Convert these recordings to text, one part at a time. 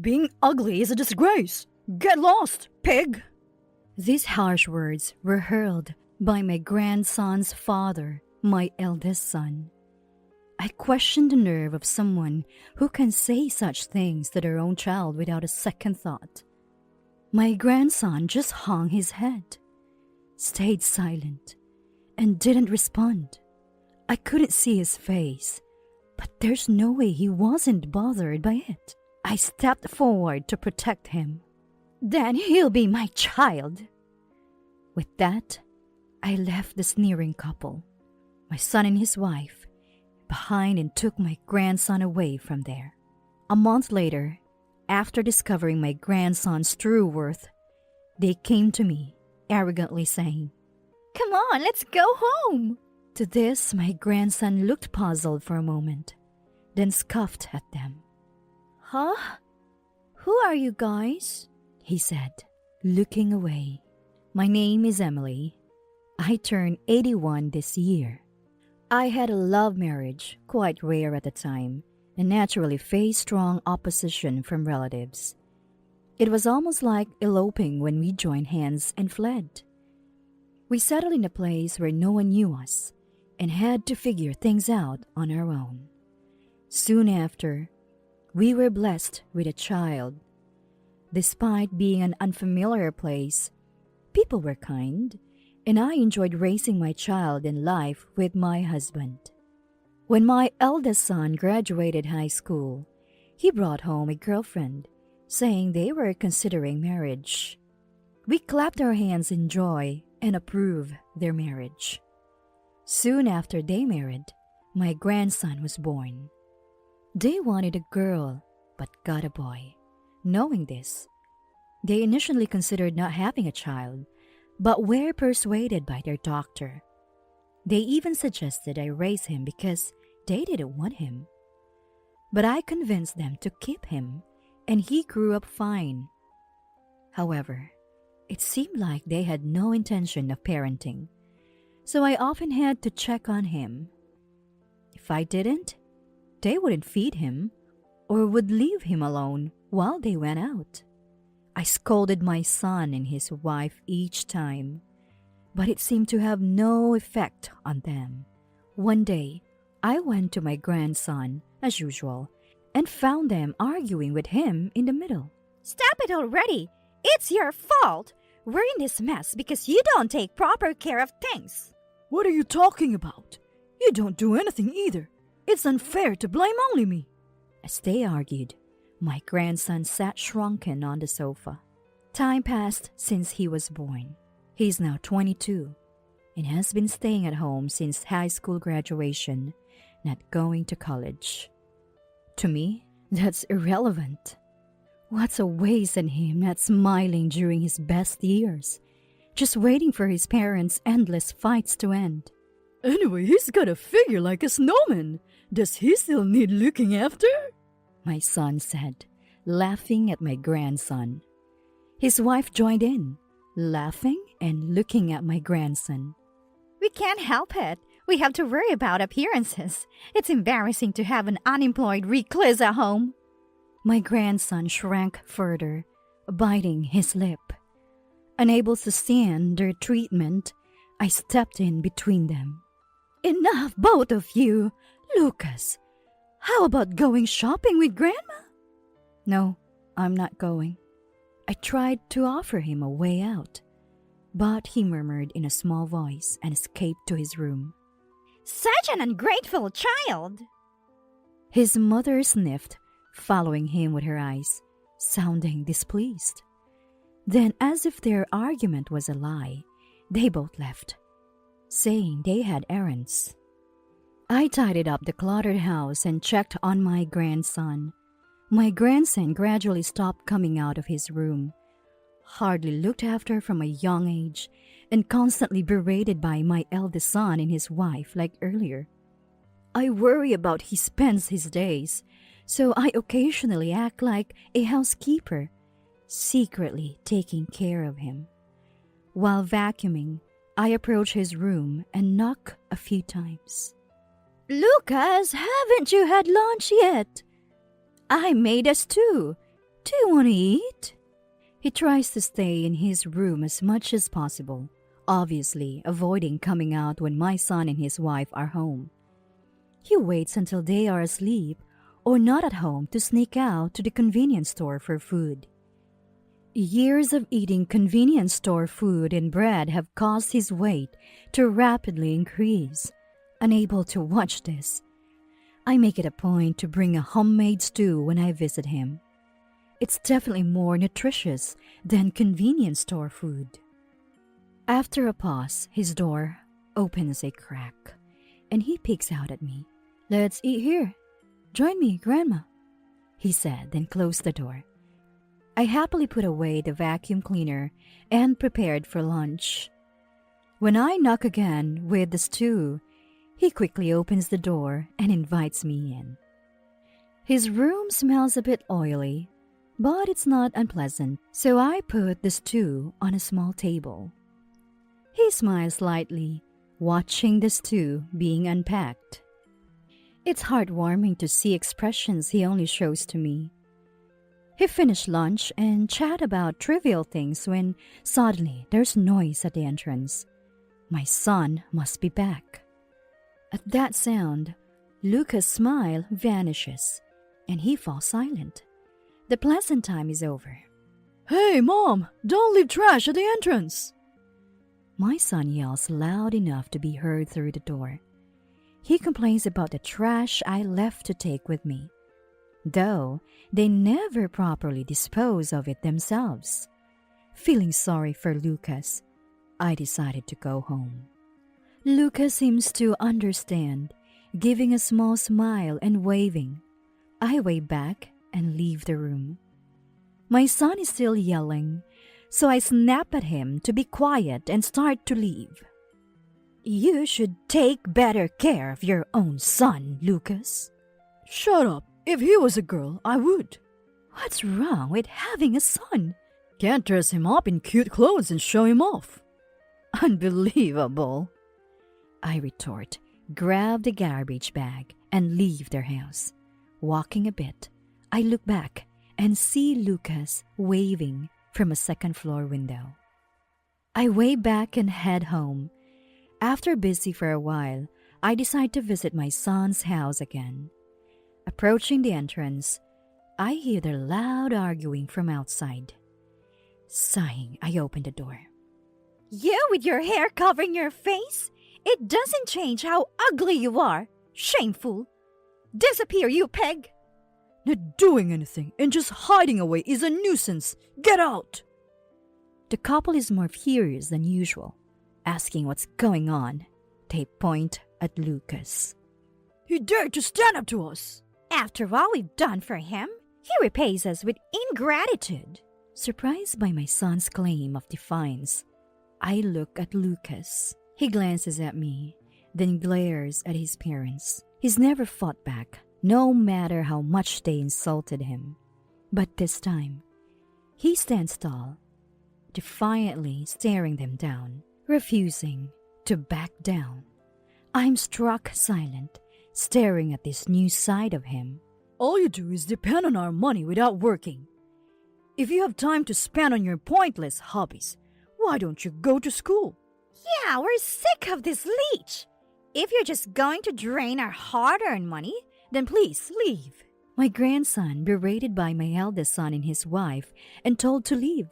Being ugly is a disgrace. Get lost, pig! These harsh words were hurled by my grandson's father, my eldest son. I questioned the nerve of someone who can say such things to their own child without a second thought. My grandson just hung his head, stayed silent, and didn't respond. I couldn't see his face, but there's no way he wasn't bothered by it. I stepped forward to protect him. Then he'll be my child. With that, I left the sneering couple, my son and his wife, behind and took my grandson away from there. A month later, after discovering my grandson's true worth, they came to me, arrogantly saying, "Come on, let's go home!" To this, my grandson looked puzzled for a moment, then scoffed at them. "Huh? Who are you guys?" he said, looking away. "My name is Emily. I turned 81 this year. I had a love marriage, quite rare at the time, and naturally faced strong opposition from relatives. It was almost like eloping when we joined hands and fled. We settled in a place where no one knew us and had to figure things out on our own. Soon after, we were blessed with a child. Despite being an unfamiliar place, people were kind, and I enjoyed raising my child in life with my husband. When my eldest son graduated high school, he brought home a girlfriend, saying they were considering marriage. We clapped our hands in joy and approved their marriage. Soon after they married, my grandson was born. They wanted a girl, but got a boy. Knowing this, they initially considered not having a child, but were persuaded by their doctor. They even suggested I raise him because they didn't want him. But I convinced them to keep him, and he grew up fine. However, it seemed like they had no intention of parenting, so I often had to check on him. If I didn't, they wouldn't feed him or would leave him alone while they went out. I scolded my son and his wife each time, but it seemed to have no effect on them. One day, I went to my grandson, as usual, and found them arguing with him in the middle. "Stop it already! It's your fault! We're in this mess because you don't take proper care of things!" "What are you talking about? You don't do anything either. It's unfair to blame only me." As they argued, my grandson sat shrunken on the sofa. Time passed since he was born. He's now 22 and has been staying at home since high school graduation, not going to college. To me, that's irrelevant. What's a waste in him not smiling during his best years, just waiting for his parents' endless fights to end? Anyway, he's got a figure like a snowman. Does he still need looking after? My son said, laughing at my grandson. His wife joined in, laughing and looking at my grandson. "We can't help it. We have to worry about appearances. It's embarrassing to have an unemployed recluse at home." My grandson shrank further, biting his lip. Unable to stand their treatment, I stepped in between them. "Enough, both of you! Lucas, how about going shopping with Grandma?" "No, I'm not going." I tried to offer him a way out, but he murmured in a small voice and escaped to his room. "Such an ungrateful child!" His mother sniffed, following him with her eyes, sounding displeased. Then, as if their argument was a lie, they both left, saying they had errands. I tidied up the cluttered house and checked on my grandson. My grandson gradually stopped coming out of his room, hardly looked after from a young age, and constantly berated by my eldest son and his wife like earlier. I worry about he spends his days, so I occasionally act like a housekeeper, secretly taking care of him. While vacuuming, I approach his room and knock a few times. "Lucas, haven't you had lunch yet?" "I made us too. Do you want to eat? He tries to stay in his room as much as possible, obviously avoiding coming out when my son and his wife are home. He waits until they are asleep or not at home to sneak out to the convenience store for food. Years of eating convenience store food and bread have caused his weight to rapidly increase. Unable to watch this, I make it a point to bring a homemade stew when I visit him. It's definitely more nutritious than convenience store food. After a pause, his door opens a crack, and he peeks out at me. "Let's eat here. Join me, Grandma," he said, then closed the door. I happily put away the vacuum cleaner and prepared for lunch. When I knock again with the stew, he quickly opens the door and invites me in. His room smells a bit oily, but it's not unpleasant, so I put the stew on a small table. He smiles slightly, watching the stew being unpacked. It's heartwarming to see expressions he only shows to me. He finished lunch and chat about trivial things when suddenly there's noise at the entrance. My son must be back. At that sound, Lucas' smile vanishes and he falls silent. The pleasant time is over. "Hey, Mom! Don't leave trash at the entrance!" My son yells loud enough to be heard through the door. He complains about the trash I left to take with me, though they never properly dispose of it themselves. Feeling sorry for Lucas, I decided to go home. Lucas seems to understand, giving a small smile and waving. I wave back and leave the room. My son is still yelling, so I snap at him to be quiet and start to leave. "You should take better care of your own son, Lucas." "Shut up. If he was a girl, I would." "What's wrong with having a son?" "Can't dress him up in cute clothes and show him off." "Unbelievable," I retort, grab the garbage bag, and leave their house. Walking a bit, I look back and see Lucas waving from a second-floor window. I wave back and head home. After busy for a while, I decide to visit my son's house again. Approaching the entrance, I hear their loud arguing from outside. Sighing, I open the door. You with your hair covering your face? It doesn't change how ugly you are. Shameful. Disappear, you pig. Not doing anything and just hiding away is a nuisance. Get out! The couple is more furious than usual, asking what's going on. They point at Lucas. "He dared to stand up to us." After all we've done for him, he repays us with ingratitude. Surprised by my son's claim of defiance, I look at Lucas. He glances at me, then glares at his parents. He's never fought back, no matter how much they insulted him. But this time, he stands tall, defiantly staring them down, refusing to back down. I'm struck silent, staring at this new side of him. "All you do is depend on our money without working. If you have time to spend on your pointless hobbies, why don't you go to school?" Yeah, we're sick of this leech. If you're just going to drain our hard-earned money, then please leave. My grandson, berated by my eldest son and his wife and told to leave,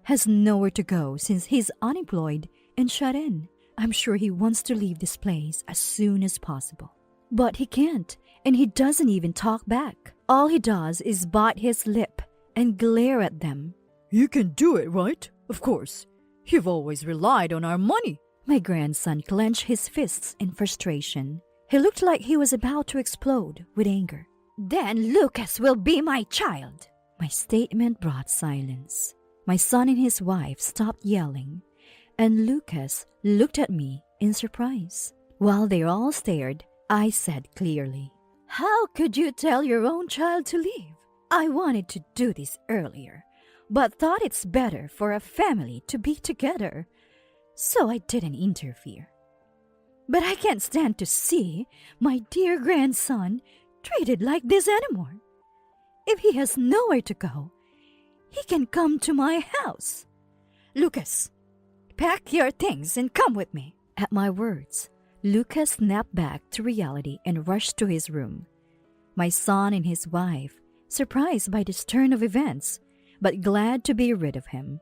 has nowhere to go since he's unemployed and shut in. I'm sure he wants to leave this place as soon as possible. But he can't, and he doesn't even talk back. All he does is bite his lip and glare at them. "You can do it, right? Of course. You've always relied on our money." My grandson clenched his fists in frustration. He looked like he was about to explode with anger. Then Lucas will be my child. My statement brought silence. My son and his wife stopped yelling, and Lucas looked at me in surprise. While they all stared, I said clearly, "How could you tell your own child to leave? I wanted to do this earlier, but thought it's better for a family to be together, so I didn't interfere. But I can't stand to see my dear grandson treated like this anymore. If he has nowhere to go, he can come to my house. Lucas, pack your things and come with me. At my words, Lucas snapped back to reality and rushed to his room. My son and his wife, surprised by this turn of events, but glad to be rid of him,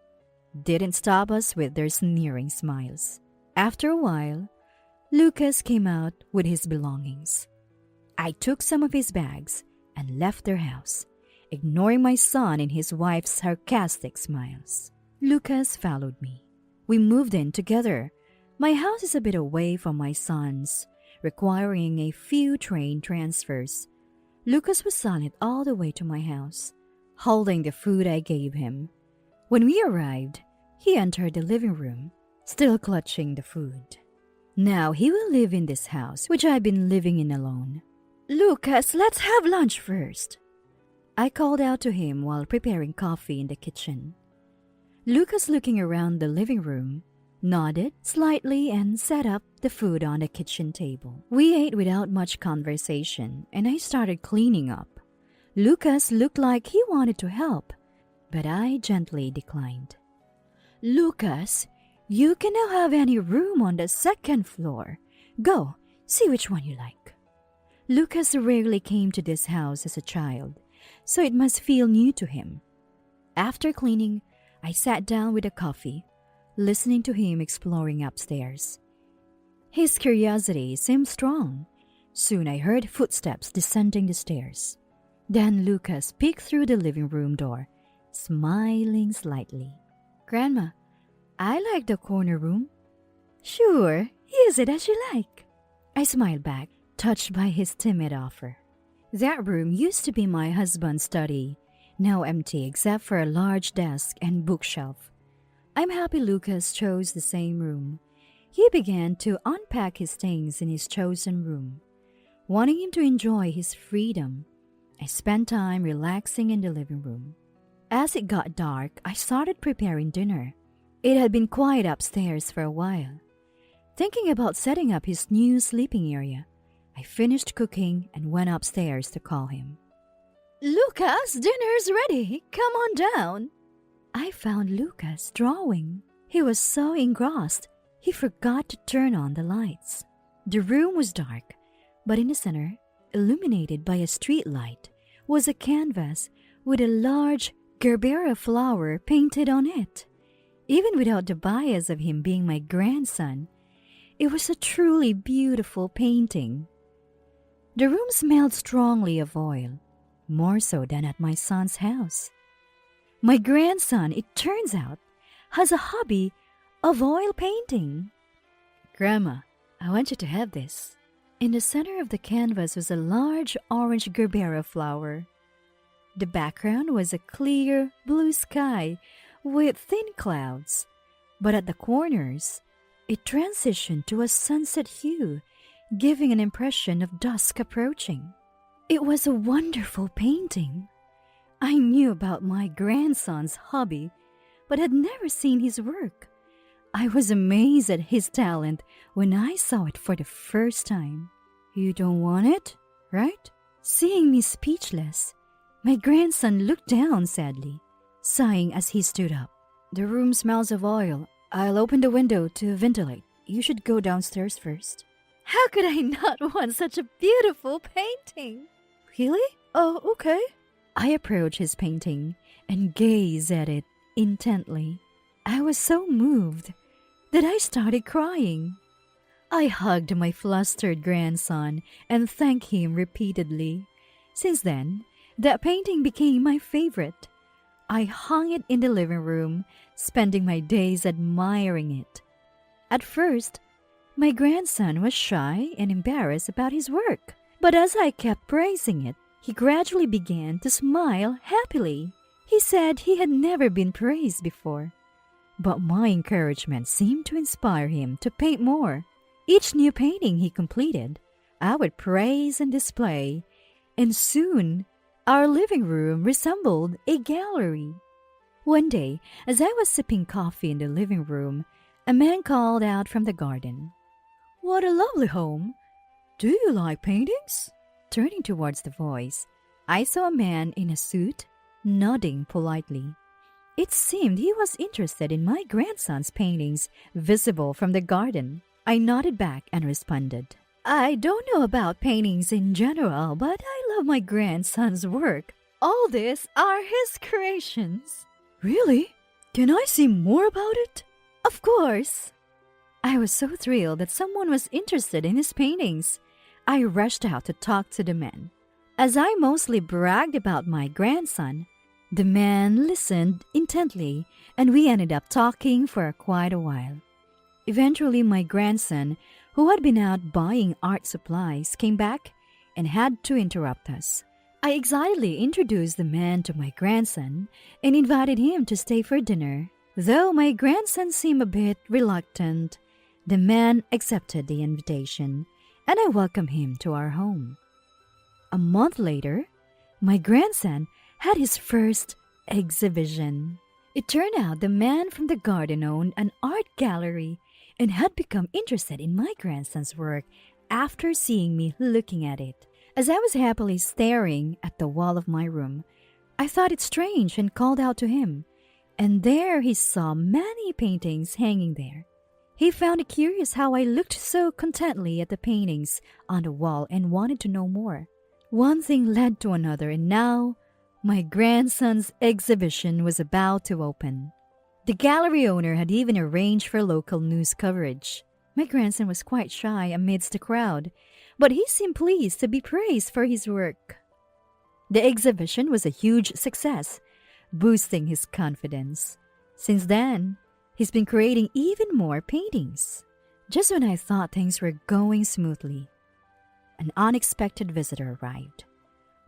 didn't stop us with their sneering smiles. After a while, Lucas came out with his belongings. I took some of his bags and left their house, ignoring my son and his wife's sarcastic smiles. Lucas followed me. We moved in together. My house is a bit away from my son's, requiring a few train transfers. Lucas was silent all the way to my house, holding the food I gave him. When we arrived, he entered the living room, still clutching the food. Now he will live in this house, which I've been living in alone. Lucas, let's have lunch first. I called out to him while preparing coffee in the kitchen. Lucas, looking around the living room, nodded slightly and set up the food on the kitchen table. We ate without much conversation, and I started cleaning up. Lucas looked like he wanted to help, but I gently declined. Lucas, you can now have any room on the second floor. Go, see which one you like. Lucas rarely came to this house as a child, so it must feel new to him. After cleaning, I sat down with a coffee, listening to him exploring upstairs. His curiosity seemed strong. Soon I heard footsteps descending the stairs. Then Lucas peeked through the living room door, smiling slightly. Grandma, I like the corner room. Sure, use it as you like. I smiled back, touched by his timid offer. That room used to be my husband's study, now empty except for a large desk and bookshelf. I'm happy Lucas chose the same room. He began to unpack his things in his chosen room. Wanting him to enjoy his freedom, I spent time relaxing in the living room. As it got dark, I started preparing dinner. It had been quiet upstairs for a while. Thinking about setting up his new sleeping area, I finished cooking and went upstairs to call him. Lucas, dinner's ready. Come on down. I found Lucas drawing. He was so engrossed, he forgot to turn on the lights. The room was dark, but in the center, illuminated by a street light, was a canvas with a large gerbera flower painted on it. Even without the bias of him being my grandson, it was a truly beautiful painting. The room smelled strongly of oil, more so than at my son's house. My grandson, it turns out, has a hobby of oil painting. Grandma, I want you to have this. In the center of the canvas was a large orange gerbera flower. The background was a clear blue sky with thin clouds, but at the corners, it transitioned to a sunset hue, giving an impression of dusk approaching. It was a wonderful painting. I knew about my grandson's hobby, but had never seen his work. I was amazed at his talent when I saw it for the first time. You don't want it, right? Seeing me speechless, my grandson looked down sadly, sighing as he stood up. The room smells of oil. I'll open the window to ventilate. You should go downstairs first. How could I not want such a beautiful painting? Really? Oh, okay. I approached his painting and gazed at it intently. I was so moved that I started crying. I hugged my flustered grandson and thanked him repeatedly. Since then, that painting became my favorite. I hung it in the living room, spending my days admiring it. At first, my grandson was shy and embarrassed about his work. But as I kept praising it, he gradually began to smile happily. He said he had never been praised before. But my encouragement seemed to inspire him to paint more. Each new painting he completed, I would praise and display, and soon our living room resembled a gallery. One day, as I was sipping coffee in the living room, a man called out from the garden, "What a lovely home! Do you like paintings?" Turning towards the voice, I saw a man in a suit, nodding politely. It seemed he was interested in my grandson's paintings visible from the garden. I nodded back and responded, I don't know about paintings in general, but I love my grandson's work. All these are his creations. Really? Can I see more about it? Of course. I was so thrilled that someone was interested in his paintings. I rushed out to talk to the man. As I mostly bragged about my grandson, the man listened intently, and we ended up talking for quite a while. Eventually, my grandson, who had been out buying art supplies, came back and had to interrupt us. I excitedly introduced the man to my grandson and invited him to stay for dinner. Though my grandson seemed a bit reluctant, the man accepted the invitation, and I welcomed him to our home. A month later, my grandson had his first exhibition. It turned out the man from the garden owned an art gallery and had become interested in my grandson's work after seeing me looking at it. As I was happily staring at the wall of my room, I thought it strange and called out to him, and there he saw many paintings hanging there. He found it curious how I looked so contently at the paintings on the wall and wanted to know more. One thing led to another, and now my grandson's exhibition was about to open. The gallery owner had even arranged for local news coverage. My grandson was quite shy amidst the crowd, but he seemed pleased to be praised for his work. The exhibition was a huge success, boosting his confidence. Since then, he's been creating even more paintings. Just when I thought things were going smoothly, an unexpected visitor arrived.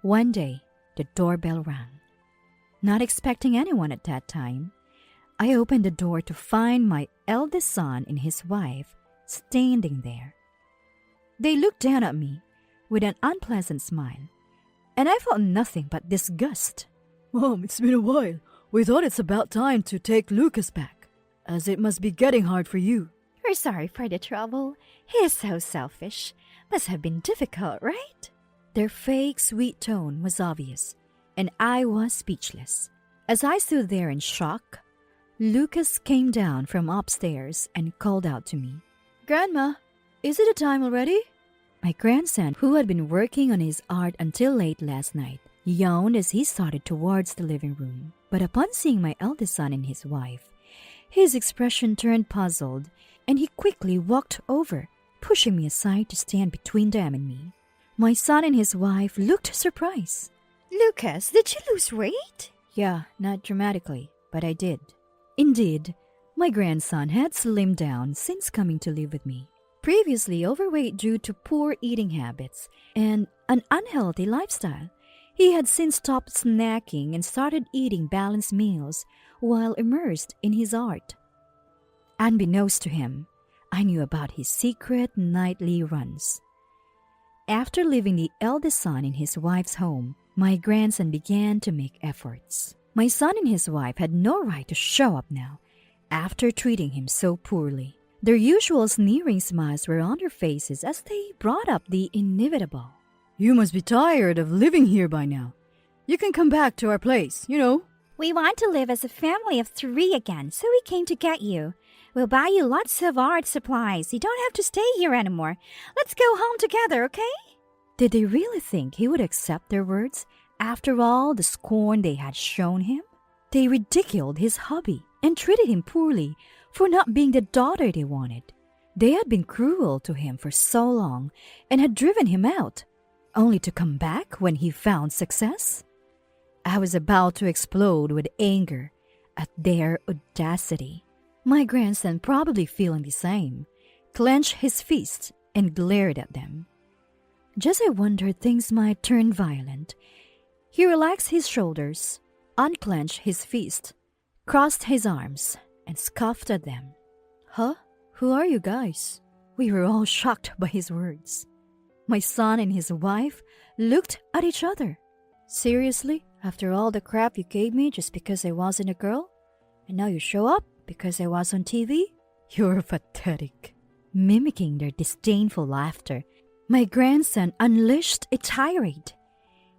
One day, the doorbell rang. Not expecting anyone at that time, I opened the door to find my eldest son and his wife standing there. They looked down at me with an unpleasant smile, and I felt nothing but disgust. Mom, it's been a while. We thought it's about time to take Lucas back, as it must be getting hard for you. We're sorry for the trouble. He's so selfish. Must have been difficult, right? Their fake sweet tone was obvious, and I was speechless. As I stood there in shock, Lucas came down from upstairs and called out to me. Grandma, is it a time already? My grandson, who had been working on his art until late last night, yawned as he started towards the living room. But upon seeing my eldest son and his wife, his expression turned puzzled, and he quickly walked over, pushing me aside to stand between them and me. My son and his wife looked surprised. Lucas, did you lose weight? Yeah, not dramatically, but I did. Indeed, my grandson had slimmed down since coming to live with me. Previously overweight due to poor eating habits and an unhealthy lifestyle, he had since stopped snacking and started eating balanced meals while immersed in his art. Unbeknownst to him, I knew about his secret nightly runs. After leaving the eldest son in his wife's home, my grandson began to make efforts. My son and his wife had no right to show up now, after treating him so poorly. Their usual sneering smiles were on their faces as they brought up the inevitable. You must be tired of living here by now. You can come back to our place, you know. We want to live as a family of 3 again, so we came to get you. We'll buy you lots of art supplies. You don't have to stay here anymore. Let's go home together, okay? Did they really think he would accept their words after all the scorn they had shown him? They ridiculed his hobby and treated him poorly for not being the daughter they wanted. They had been cruel to him for so long and had driven him out, only to come back when he found success. I was about to explode with anger at their audacity. My grandson, probably feeling the same, clenched his fists and glared at them. Just I wondered things might turn violent. He relaxed his shoulders, unclenched his fist, crossed his arms, and scoffed at them. Huh? Who are you guys? We were all shocked by his words. My son and his wife looked at each other. Seriously? After all the crap you gave me just because I wasn't a girl? And now you show up because I was on TV? You're pathetic. Mimicking their disdainful laughter, my grandson unleashed a tirade.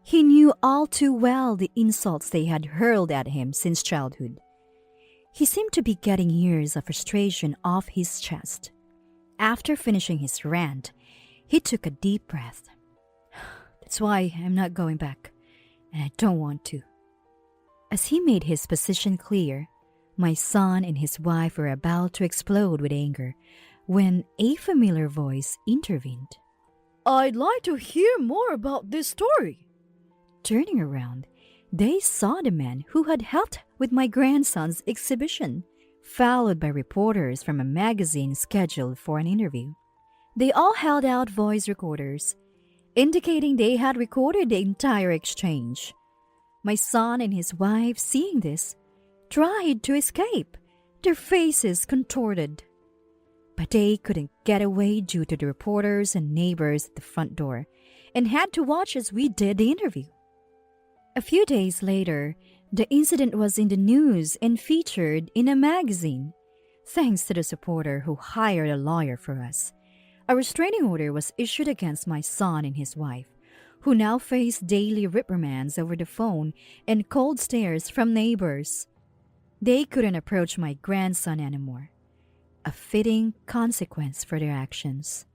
He knew all too well the insults they had hurled at him since childhood. He seemed to be getting years of frustration off his chest. After finishing his rant, he took a deep breath. That's why I'm not going back, and I don't want to. As he made his position clear, my son and his wife were about to explode with anger when a familiar voice intervened. I'd like to hear more about this story. Turning around, they saw the man who had helped with my grandson's exhibition, followed by reporters from a magazine scheduled for an interview. They all held out voice recorders, indicating they had recorded the entire exchange. My son and his wife, seeing this, tried to escape, their faces contorted. But they couldn't get away due to the reporters and neighbors at the front door, and had to watch as we did the interview. A few days later, the incident was in the news and featured in a magazine. Thanks to the supporter who hired a lawyer for us, a restraining order was issued against my son and his wife, who now face daily reprimands over the phone and cold stares from neighbors. They couldn't approach my grandson anymore, a fitting consequence for their actions.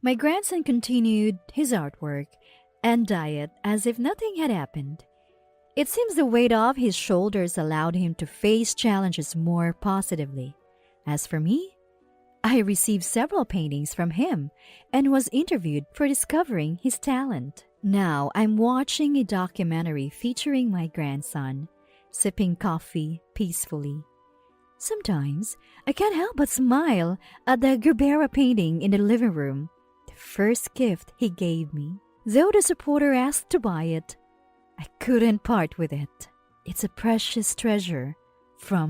My grandson continued his artwork and diet as if nothing had happened. It seems the weight off his shoulders allowed him to face challenges more positively. As for me, I received several paintings from him and was interviewed for discovering his talent. Now I'm watching a documentary featuring my grandson, sipping coffee peacefully. Sometimes I can't help but smile at the Gerbera painting in the living room, the first gift he gave me. Though the supporter asked to buy it, I couldn't part with it. It's a precious treasure from